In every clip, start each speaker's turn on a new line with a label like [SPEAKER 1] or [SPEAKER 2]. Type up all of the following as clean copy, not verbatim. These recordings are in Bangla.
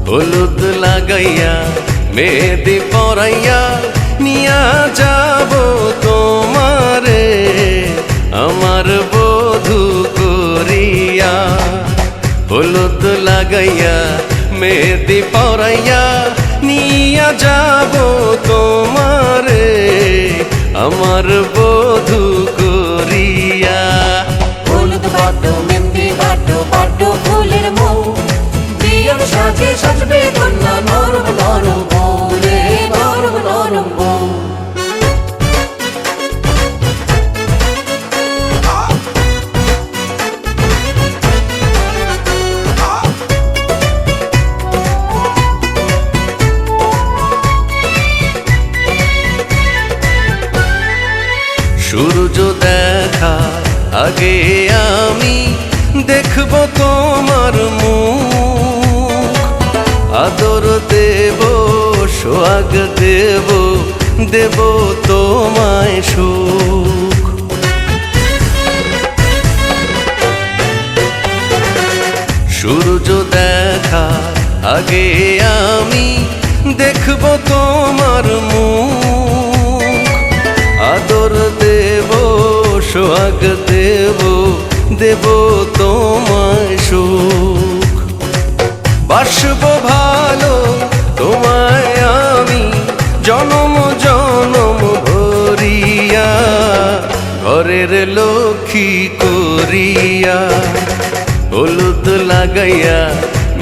[SPEAKER 1] হলুদ লাগাইয়া মেহেদি পরাইয়া নিয়া যাব তোমারে আমার বধূ করিয়া। হলুদ লাগাইয়া মেহেদি পরাইয়া নিয়া যাব তোমারে আমার বধূ করিয়া।
[SPEAKER 2] হলুদ বাটো মেহেদি বাটো বাটো ফুলের মৌ বিয়ার সাজে সাজবে কন্যা নরম নরম বউ রে নরম নরম বউ।
[SPEAKER 1] সূর্য দেখা আগে আমি দেখব তোমার মুখ, আদর দেব সোহাগ দেব দেব তোমায় সুখ। সূর্য দেখা আগে আমি দেখব তোমার মুখ, আদর দেব সোহাগ দেব দেব তোমায় সুখ। বাসব ভালো তোমায় আমি জনম জনম ভরিয়া ঘরের লক্ষ্মী করিয়া। হলুদ লাগাইয়া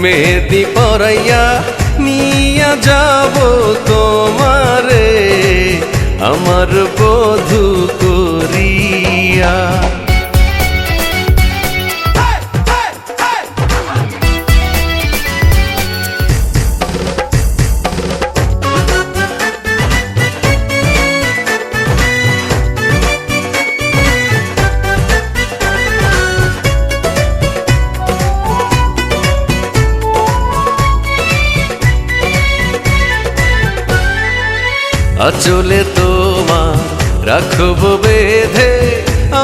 [SPEAKER 1] মেহেদি পরাইয়া নিয়া যাব তোমারে আমার বধূ করিয়া। আঁচলে তোমার রাখব বেঁধে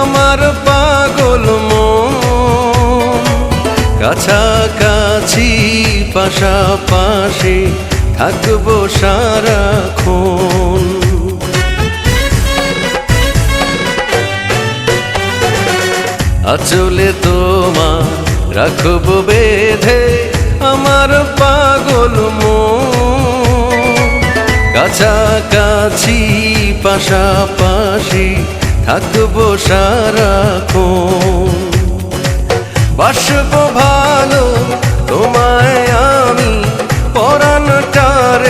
[SPEAKER 1] আমার পাগল মন, কাছাকাছি পাশাপাশি থাকবো সারাক্ষণ। আঁচলে তোমার রাখব বেঁধে আমার পাগল মন, কাছাকাছি পাশাপাশি থাকবো সারাক্ষণ। বাসব ভালো তোমায় আমি পরাণটারে